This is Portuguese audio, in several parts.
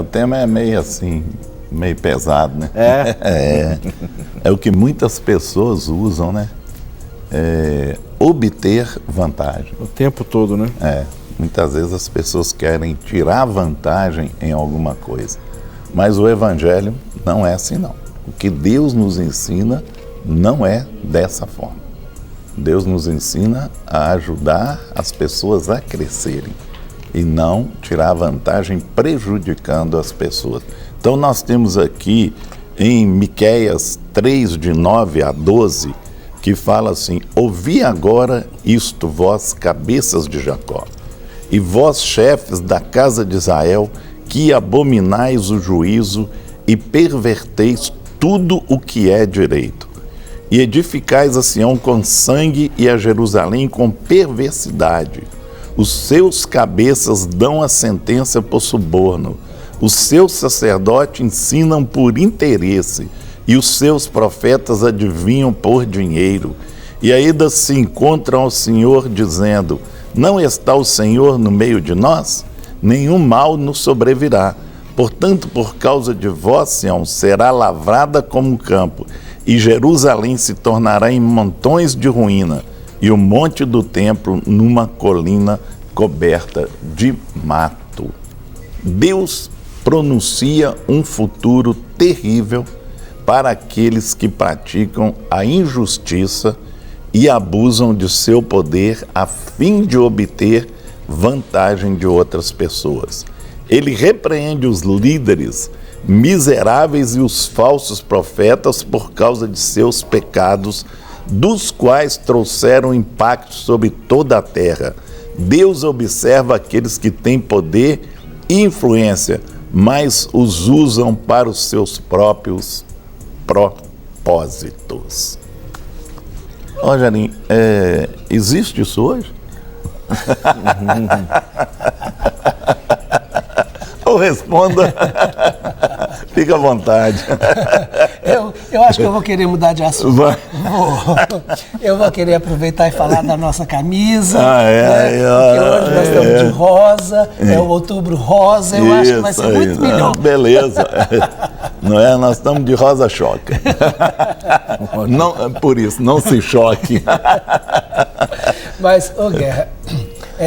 O tema é meio assim, meio pesado, né? É o que muitas pessoas usam, né? Obter vantagem. O tempo todo, né? Muitas vezes as pessoas querem tirar vantagem em alguma coisa. Mas o Evangelho não é assim, não. O que Deus nos ensina não é dessa forma. Deus nos ensina a ajudar as pessoas a crescerem e não tirar vantagem prejudicando as pessoas. Então nós temos aqui em Miqueias 3, de 9 a 12, que fala assim: ouvi agora isto, vós cabeças de Jacó, e vós chefes da casa de Israel, que abominais o juízo e perverteis tudo o que é direito. E edificais a Sião com sangue e a Jerusalém com perversidade. Os seus cabeças dão a sentença por suborno. Os seus sacerdotes ensinam por interesse. E os seus profetas adivinham por dinheiro. E ainda se encontram ao Senhor dizendo: não está o Senhor no meio de nós? Nenhum mal nos sobrevirá. Portanto, por causa de vós, Sião, será lavrada como um campo, e Jerusalém se tornará em montões de ruína, e o monte do templo numa colina coberta de mato. Deus pronuncia um futuro terrível para aqueles que praticam a injustiça e abusam de seu poder a fim de obter vantagem de outras pessoas. Ele repreende os líderes miseráveis e os falsos profetas por causa de seus pecados, dos quais trouxeram impacto sobre toda a terra. Deus observa aqueles que têm poder e influência, mas os usam para os seus próprios propósitos. Jarim, existe isso hoje? Ou responda, fica à vontade. Eu acho que eu vou querer mudar de assunto. Eu vou querer aproveitar e falar da nossa camisa. Porque hoje nós estamos de rosa, é o Outubro Rosa, eu acho que vai ser muito melhor. Beleza. Não é? Nós estamos de rosa choque. Não, por isso, não se choque. Mas, Guerra,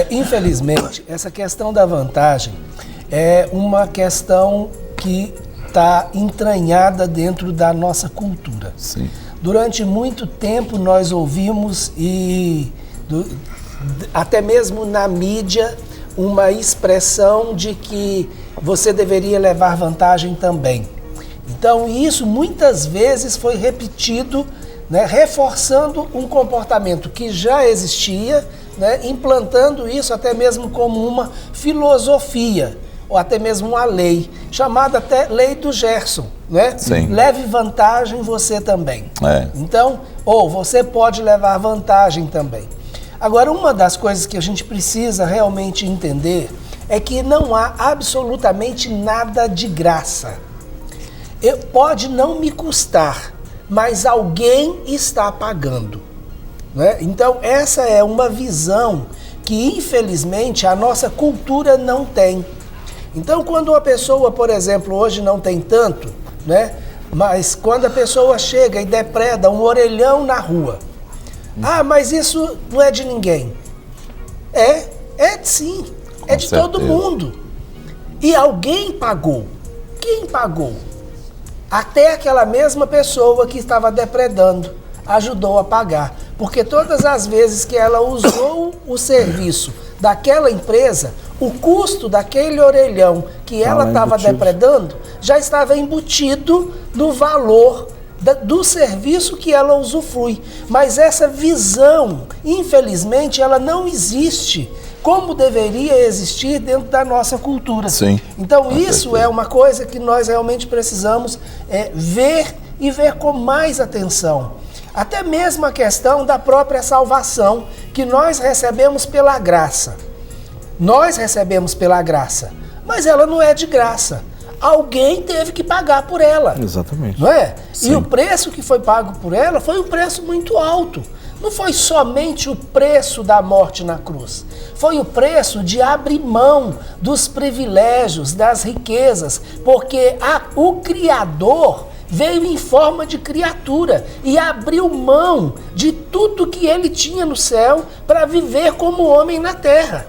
infelizmente, essa questão da vantagem é uma questão que está entranhada dentro da nossa cultura. Sim. Durante muito tempo nós ouvimos, até mesmo na mídia, uma expressão de que você deveria levar vantagem também. Então isso muitas vezes foi repetido, né, reforçando um comportamento que já existia, né, implantando isso até mesmo como uma filosofia, ou até mesmo uma lei, chamada até lei do Gerson, né? Sim. Leve vantagem você também. Então, ou você pode levar vantagem também. Agora, uma das coisas que a gente precisa realmente entender é que não há absolutamente nada de graça. Pode não me custar, mas alguém está pagando, né? Então, essa é uma visão que, infelizmente, a nossa cultura não tem. Então, quando uma pessoa, por exemplo, hoje não tem tanto, né? Mas quando a pessoa chega e depreda um orelhão na rua, mas isso não é de ninguém. Sim, é de todo mundo. E alguém pagou. Quem pagou? Até aquela mesma pessoa que estava depredando ajudou a pagar. Porque todas as vezes que ela usou o serviço daquela empresa, o custo daquele orelhão que ela estava depredando já estava embutido no valor do serviço que ela usufrui. Mas essa visão, infelizmente, ela não existe como deveria existir dentro da nossa cultura. Sim. Então isso é uma coisa que nós realmente precisamos ver e ver com mais atenção. Até mesmo a questão da própria salvação que nós recebemos pela graça. Nós recebemos pela graça, mas ela não é de graça. Alguém teve que pagar por ela. Exatamente. Não é? Sim. E o preço que foi pago por ela foi um preço muito alto. não foi somente o preço da morte na cruz. Foi o preço de abrir mão dos privilégios, das riquezas, porque o Criador veio em forma de criatura e abriu mão de tudo que ele tinha no céu para viver como homem na terra.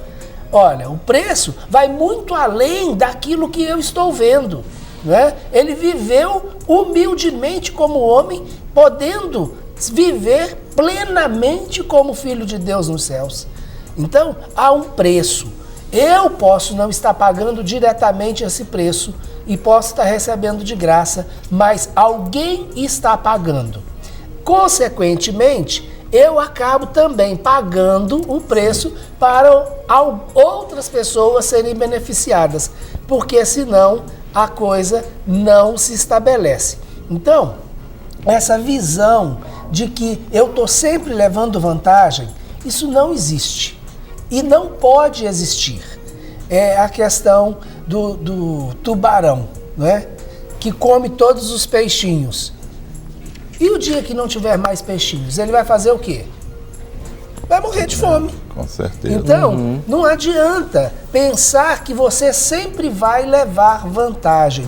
Olha, o preço vai muito além daquilo que eu estou vendo, né? Ele viveu humildemente como homem, podendo viver plenamente como filho de Deus nos céus. Então, há um preço. Eu posso não estar pagando diretamente esse preço e posso estar recebendo de graça, mas alguém está pagando. Consequentemente, eu acabo também pagando o preço para outras pessoas serem beneficiadas, porque senão a coisa não se estabelece. Então, essa visão de que eu estou sempre levando vantagem, isso não existe e não pode existir. É a questão do tubarão, né? Que come todos os peixinhos. E o dia que não tiver mais peixinhos, ele vai fazer o quê? Vai morrer de fome. Com certeza. Então, não adianta pensar que você sempre vai levar vantagem.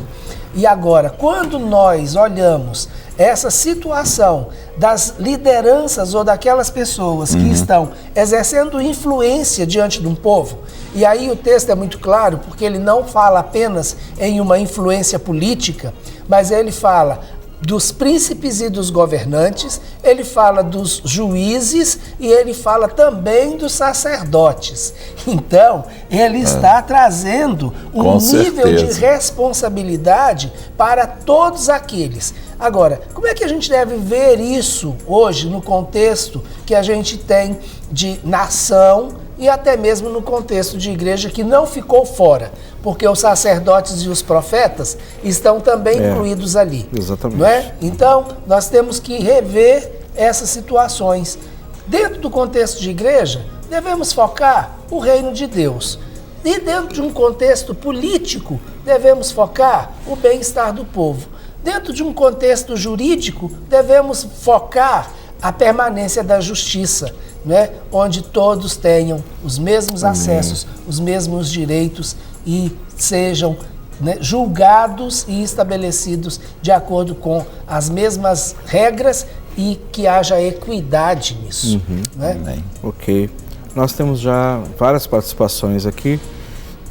E agora, quando nós olhamos essa situação das lideranças ou daquelas pessoas que estão exercendo influência diante de um povo, e aí o texto é muito claro, porque ele não fala apenas em uma influência política, mas ele fala dos príncipes e dos governantes, ele fala dos juízes e ele fala também dos sacerdotes. Então, ele está trazendo um nível de responsabilidade para todos aqueles. Agora, como é que a gente deve ver isso hoje no contexto que a gente tem de nação e até mesmo no contexto de igreja que não ficou fora? Porque os sacerdotes e os profetas estão também incluídos ali. Exatamente. Não é? Então, nós temos que rever essas situações. Dentro do contexto de igreja, devemos focar o reino de Deus. E dentro de um contexto político, devemos focar o bem-estar do povo. Dentro de um contexto jurídico, devemos focar a permanência da justiça, né? Onde todos tenham os mesmos acessos, os mesmos direitos e sejam, né, julgados e estabelecidos de acordo com as mesmas regras e que haja equidade nisso. Né? Ok. Nós temos já várias participações aqui,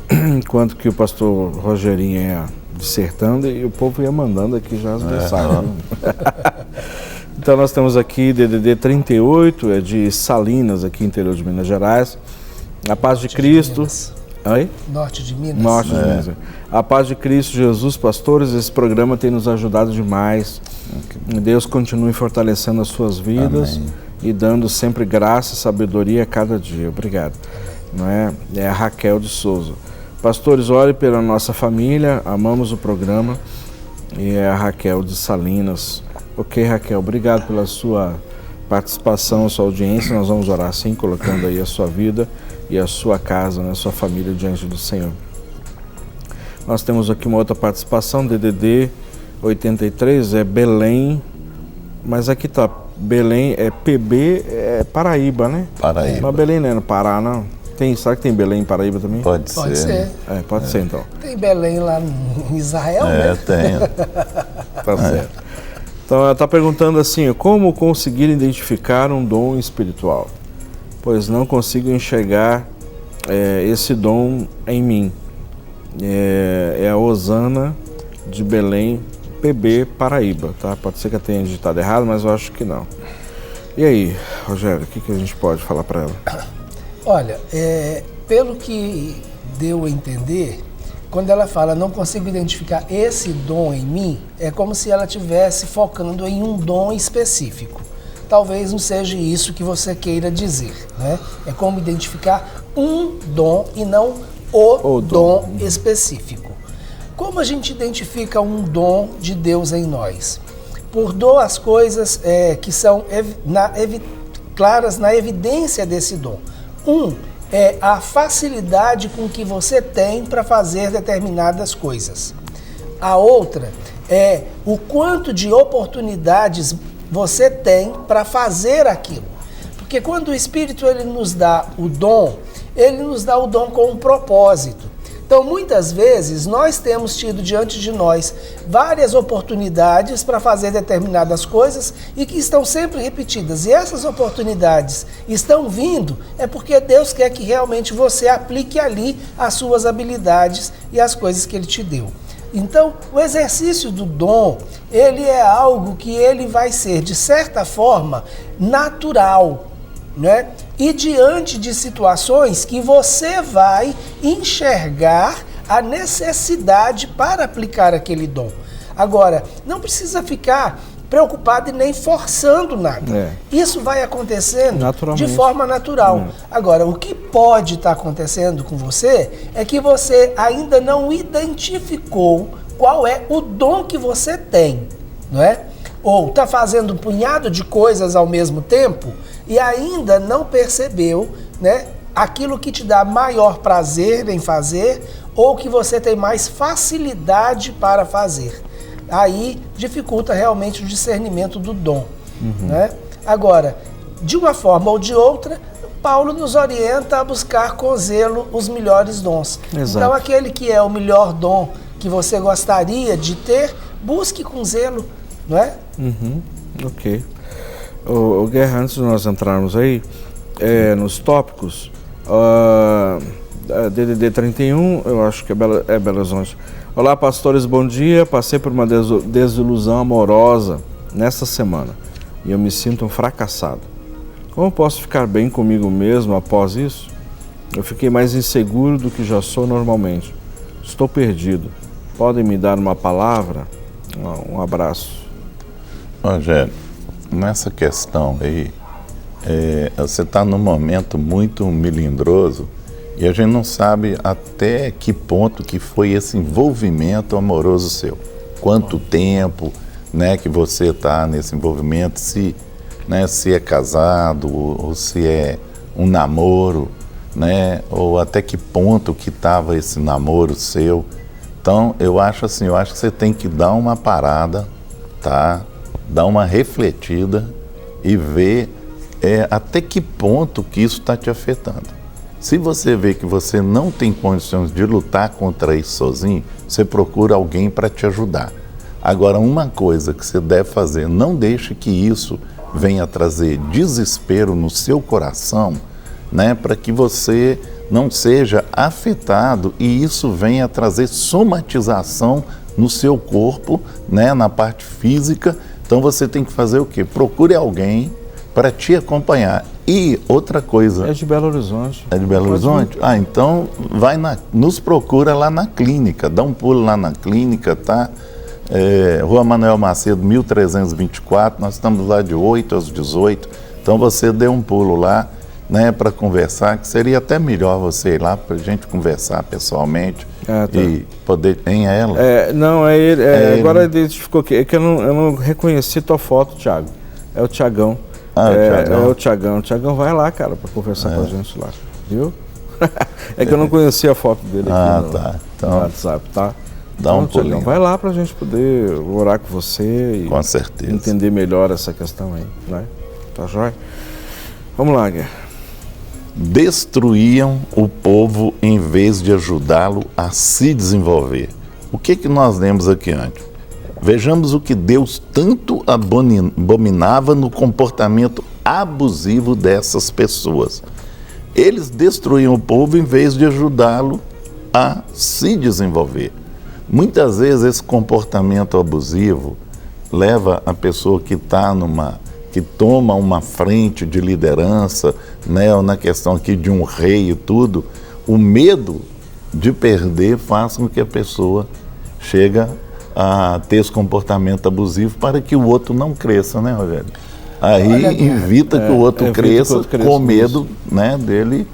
enquanto que o pastor Rogerinho ia dissertando e o povo ia mandando aqui já as mensagens. Então nós temos aqui DDD 38, é de Salinas, aqui interior de Minas Gerais. A paz de Cristo. Oi? Norte de Minas. Norte de Minas. A paz de Cristo Jesus, pastores, esse programa tem nos ajudado demais. Deus continue fortalecendo as suas vidas. Amém. E dando sempre graça e sabedoria a cada dia. Obrigado. Não é? É a Raquel de Souza. Pastores, ore pela nossa família, amamos o programa. E é a Raquel de Salinas. Ok, Raquel, obrigado pela sua participação, sua audiência. Nós vamos orar assim, colocando aí a sua vida e a sua casa, né, a sua família diante do Senhor. Nós temos aqui uma outra participação, DDD 83, é Belém, mas aqui tá, Belém é PB, é Paraíba, né? Paraíba. Mas Belém não é no Pará, não? Será que tem Belém em Paraíba também? Pode ser. Pode ser então. Tem Belém lá em Israel, né? Tem. Tá certo. Então ela está perguntando assim, como conseguir identificar um dom espiritual? Pois não consigo enxergar esse dom em mim. É a Osana de Belém, PB, Paraíba, tá? Pode ser que eu tenha digitado errado, mas eu acho que não. E aí, Rogério, o que a gente pode falar para ela? Olha, pelo que deu a entender, quando ela fala não consigo identificar esse dom em mim, é como se ela estivesse focando em um dom específico. Talvez não seja isso que você queira dizer, né? É como identificar um dom e não o dom específico. Como a gente identifica um dom de Deus em nós? Por duas coisas que são claras na evidência desse dom. É a facilidade com que você tem para fazer determinadas coisas. A outra é o quanto de oportunidades você tem para fazer aquilo. Porque quando o Espírito ele nos dá o dom com um propósito. Então, muitas vezes, nós temos tido diante de nós várias oportunidades para fazer determinadas coisas e que estão sempre repetidas. E essas oportunidades estão vindo, é porque Deus quer que realmente você aplique ali as suas habilidades e as coisas que Ele te deu. Então, o exercício do dom, ele é algo que ele vai ser, de certa forma, natural, né? E diante de situações que você vai enxergar a necessidade para aplicar aquele dom. Agora, não precisa ficar preocupado e nem forçando nada. Isso vai acontecendo de forma natural. Agora, o que pode estar acontecendo com você é que você ainda não identificou qual é o dom que você tem, não é? Ou está fazendo um punhado de coisas ao mesmo tempo e ainda não percebeu, né, aquilo que te dá maior prazer em fazer ou que você tem mais facilidade para fazer. Aí dificulta realmente o discernimento do dom. Né? Agora, de uma forma ou de outra, Paulo nos orienta a buscar com zelo os melhores dons. Exato. Então, aquele que é o melhor dom que você gostaria de ter, busque com zelo, não é? Ok. O Guerra, antes de nós entrarmos aí nos tópicos, DDD 31, eu acho que é Belo Horizonte. Olá, pastores, bom dia. Passei por uma desilusão amorosa nesta semana e eu me sinto um fracassado. Como posso ficar bem comigo mesmo após isso? Eu fiquei mais inseguro do que já sou normalmente. Estou perdido. Podem me dar uma palavra? Um abraço. Rogério, nessa questão aí, você está num momento muito melindroso e a gente não sabe até que ponto que foi esse envolvimento amoroso seu. Quanto tempo, né, que você está nesse envolvimento, se é casado ou se é um namoro, né, ou até que ponto que estava esse namoro seu. Então, eu acho que você tem que dar uma parada, tá? Dar uma refletida e ver até que ponto que isso está te afetando. Se você vê que você não tem condições de lutar contra isso sozinho, você procura alguém para te ajudar. Agora, uma coisa que você deve fazer, não deixe que isso venha trazer desespero no seu coração, né, para que você não seja afetado e isso venha trazer somatização no seu corpo, né, na parte física. Então você tem que fazer o quê? Procure alguém para te acompanhar. E outra coisa... É de Belo Horizonte. É de Belo Horizonte? Então nos procura lá na clínica, dá um pulo lá na clínica, tá? Rua Manuel Macedo, 1324, nós estamos lá de 8 às 18, então você dê um pulo lá, né, para conversar, que seria até melhor você ir lá para a gente conversar pessoalmente e poder... Em ela? Não, é ele. Agora ele identificou que eu não reconheci tua foto, Thiago. É o Thiagão. É o Thiagão. O Thiagão vai lá, cara, para conversar com a gente lá, viu? É que eu não conhecia a foto dele aqui no WhatsApp, tá? Dá um pulinho. Thiagão, vai lá para a gente poder orar com você e com certeza entender melhor essa questão aí, né? Tá jóia? Vamos lá, Guerra. Destruíam o povo em vez de ajudá-lo a se desenvolver. O que nós lemos aqui antes? Vejamos o que Deus tanto abominava no comportamento abusivo dessas pessoas. Eles destruíam o povo em vez de ajudá-lo a se desenvolver. Muitas vezes esse comportamento abusivo leva a pessoa que toma uma frente de liderança, né, ou na questão aqui de um rei e tudo, o medo de perder faz com que a pessoa chegue a ter esse comportamento abusivo para que o outro não cresça, né, Rogério? Aí evita que o outro cresça com medo, né, dele.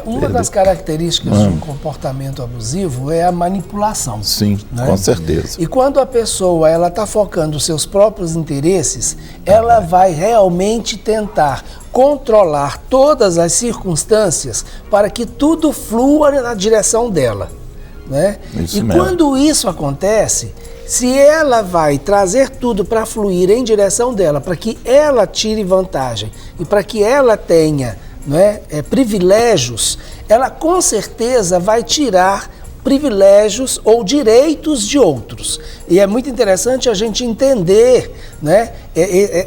Uma das características de um comportamento abusivo é a manipulação. Sim, né? Com certeza. E quando a pessoa está focando os seus próprios interesses, ela vai realmente tentar controlar todas as circunstâncias para que tudo flua na direção dela. Né? E quando isso acontece, Se ela vai trazer tudo para fluir em direção dela, para que ela tire vantagem e para que ela tenha, não é, privilégios, ela com certeza vai tirar privilégios ou direitos de outros. E é muito interessante a gente entender, né,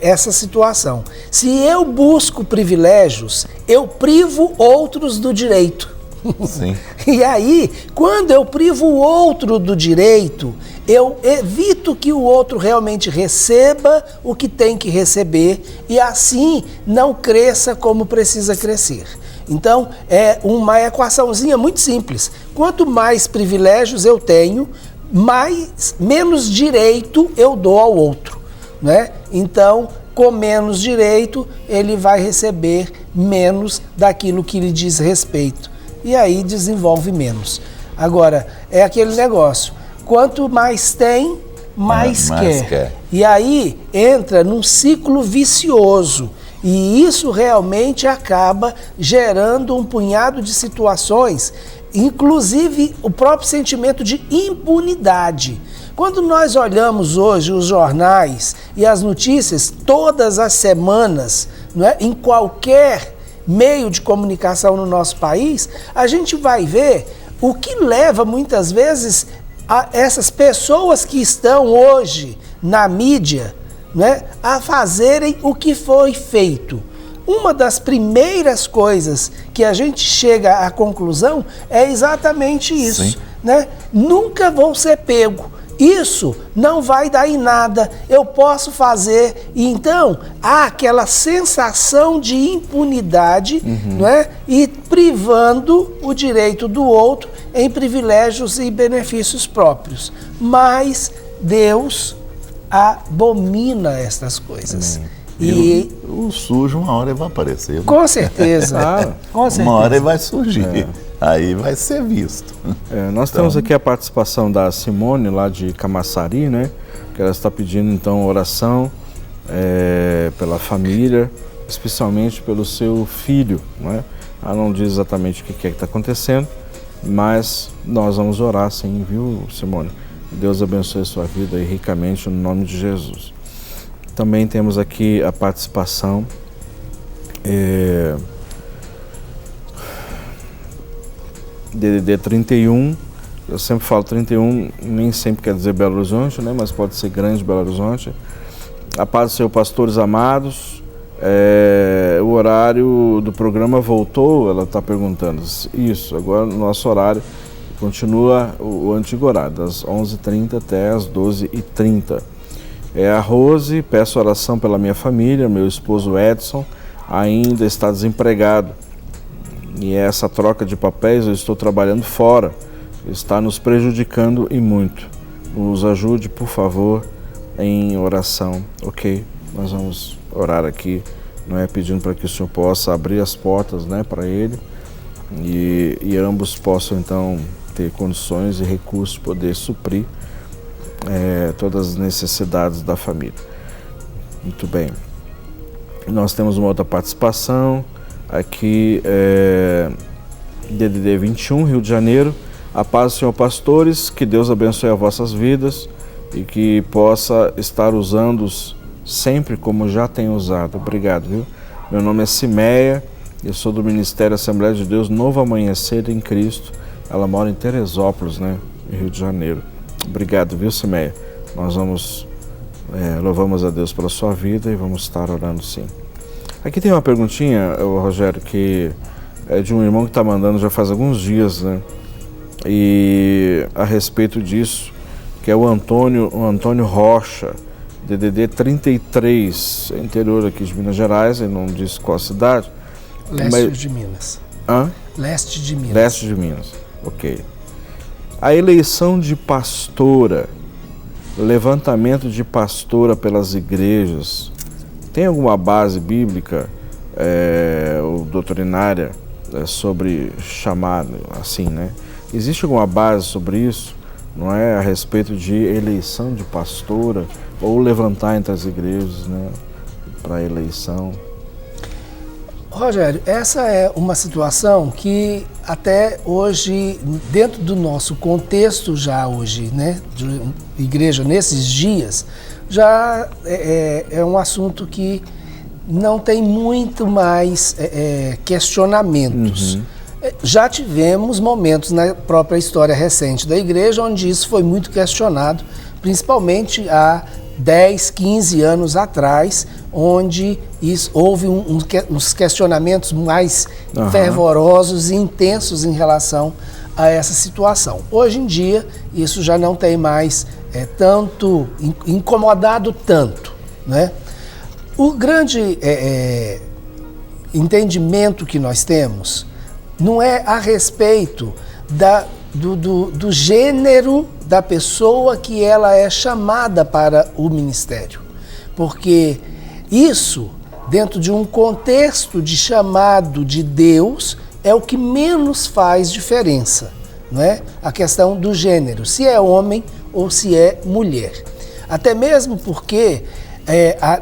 essa situação. Se eu busco privilégios, eu privo outros do direito. Sim. E aí, quando eu privo o outro do direito, eu evito que o outro realmente receba o que tem que receber e assim não cresça como precisa crescer. Então, é uma equaçãozinha muito simples. Quanto mais privilégios eu tenho, menos direito eu dou ao outro, né? Então, com menos direito, ele vai receber menos daquilo que lhe diz respeito. E aí desenvolve menos. Agora, é aquele negócio, quanto mais tem, mais quer. E aí entra num ciclo vicioso. E isso realmente acaba gerando um punhado de situações, inclusive o próprio sentimento de impunidade. Quando nós olhamos hoje os jornais e as notícias todas as semanas, não é, em qualquer meio de comunicação no nosso país, a gente vai ver o que leva muitas vezes a essas pessoas que estão hoje na mídia, né, a fazerem o que foi feito. Uma das primeiras coisas que a gente chega à conclusão é exatamente isso, né? Nunca vou ser pego. Isso não vai dar em nada, eu posso fazer. E então, há aquela sensação de impunidade, não é? E privando o direito do outro em privilégios e benefícios próprios. Mas Deus abomina estas coisas. E o sujo uma hora vai aparecer. Com certeza. Com certeza. Uma hora ele vai surgir. Aí vai ser visto. Nós temos aqui a participação da Simone, lá de Camaçari, né? Que ela está pedindo, então, oração pela família, especialmente pelo seu filho, né? Ela não diz exatamente o que está acontecendo, mas nós vamos orar sim, viu, Simone? Deus abençoe a sua vida aí ricamente, no nome de Jesus. Também temos aqui a participação DDD 31, eu sempre falo 31, nem sempre quer dizer Belo Horizonte, né? Mas pode ser Grande Belo Horizonte. A paz do Senhor, pastores amados, o horário do programa voltou, ela está perguntando. Isso, agora o nosso horário continua o antigo horário, das 11h30 até as 12h30. A Rose, peço oração pela minha família, meu esposo Edson ainda está desempregado. E essa troca de papéis, eu estou trabalhando fora, está nos prejudicando e muito. Nos ajude, por favor, em oração. Ok, nós vamos orar aqui, não é, pedindo para que o Senhor possa abrir as portas, né, para ele e ambos possam então ter condições e recursos de poder suprir todas as necessidades da família. Muito bem. Nós temos uma outra participação aqui, DDD 21, Rio de Janeiro. A paz do Senhor, pastores, que Deus abençoe as vossas vidas e que possa estar usando-os sempre como já tem usado. Obrigado, viu? Meu nome é Cimeia, eu sou do Ministério Assembleia de Deus Novo Amanhecer em Cristo. Ela mora em Teresópolis, né, em Rio de Janeiro. Obrigado, viu, Cimeia? Nós louvamos a Deus pela sua vida e vamos estar orando sim. Aqui tem uma perguntinha, Rogério, que é de um irmão que está mandando já faz alguns dias, né? E a respeito disso, que é o Antônio Rocha, DDD 33, interior aqui de Minas Gerais, ele não disse qual cidade. Leste de Minas. Hã? Leste de Minas. Leste de Minas, ok. A eleição de pastora, levantamento de pastora pelas igrejas, tem alguma base bíblica ou doutrinária sobre chamar assim, né? Existe alguma base sobre isso, não é, a respeito de eleição de pastora ou levantar entre as igrejas, né, para a eleição? Rogério, essa é uma situação que até hoje, dentro do nosso contexto já hoje, né, de igreja nesses dias, já é um assunto que não tem muito mais questionamentos. Uhum. Já tivemos momentos na própria história recente da igreja onde isso foi muito questionado, principalmente há 10, 15 anos atrás, onde houve uns questionamentos mais fervorosos e intensos em relação a essa situação. Hoje em dia, isso já não tem mais tanto incomodado tanto, né? O grande entendimento que nós temos não é a respeito do gênero da pessoa que ela é chamada para o ministério. Porque isso, dentro de um contexto de chamado de Deus, é o que menos faz diferença, não é? A questão do gênero, se é homem ou se é mulher. Até mesmo porque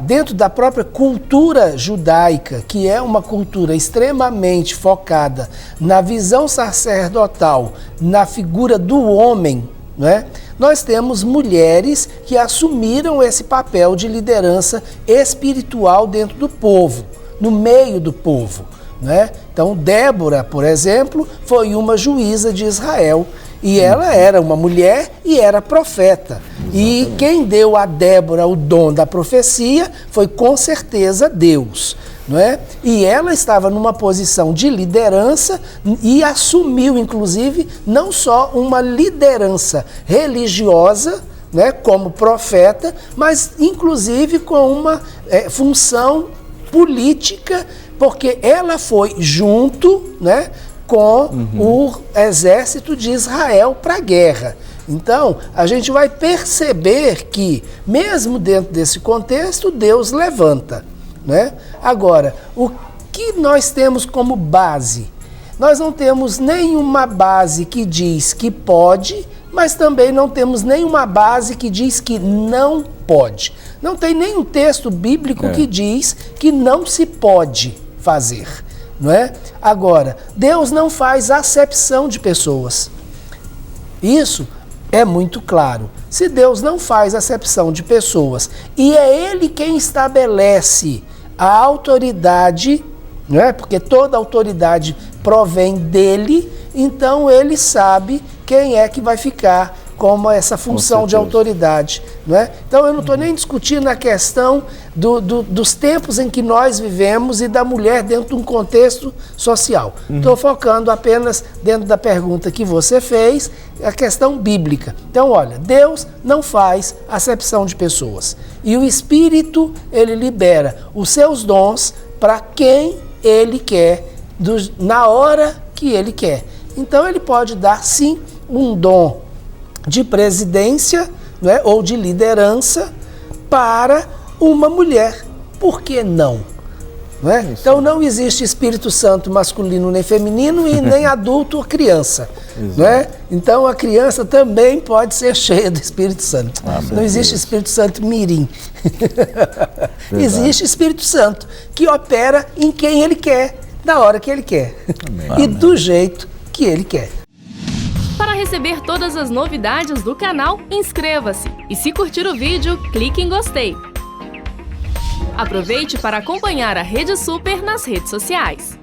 dentro da própria cultura judaica, que é uma cultura extremamente focada na visão sacerdotal, na figura do homem, né? Nós temos mulheres que assumiram esse papel de liderança espiritual dentro do povo, no meio do povo, né? Então, Débora, por exemplo, foi uma juíza de Israel. E ela era uma mulher e era profeta. Exatamente. E quem deu a Débora o dom da profecia foi com certeza Deus, não é? E ela estava numa posição de liderança e assumiu, inclusive, não só uma liderança religiosa, né, como profeta, mas inclusive com uma função política, porque ela foi junto, né, com o exército de Israel para a guerra. Então, a gente vai perceber que, mesmo dentro desse contexto, Deus levanta, né? Agora, o que nós temos como base? Nós não temos nenhuma base que diz que pode, mas também não temos nenhuma base que diz que não pode. Não tem nenhum texto bíblico que diz que não se pode fazer. Não é? Agora, Deus não faz acepção de pessoas. Isso é muito claro. Se Deus não faz acepção de pessoas e é Ele quem estabelece a autoridade, não é? Porque toda autoridade provém dele, então Ele sabe quem é que vai ficar como essa função de autoridade, não é? Então eu não estou nem discutindo a questão dos tempos em que nós vivemos e da mulher dentro de um contexto social. Estou focando apenas dentro da pergunta que você fez, a questão bíblica. Então, olha, Deus não faz acepção de pessoas. E o Espírito, Ele libera os seus dons para quem Ele quer, na hora que Ele quer. Então Ele pode dar, sim, um dom de presidência, né, ou de liderança para uma mulher. Por que não? Não é? Então não existe Espírito Santo masculino nem feminino e nem adulto ou criança. Não é? Então a criança também pode ser cheia do Espírito Santo. Não existe Espírito Santo mirim. Existe Espírito Santo que opera em quem Ele quer, na hora que Ele quer. Amém. E do jeito que Ele quer. Para receber todas as novidades do canal, inscreva-se e, se curtir o vídeo, clique em gostei. Aproveite para acompanhar a Rede Super nas redes sociais.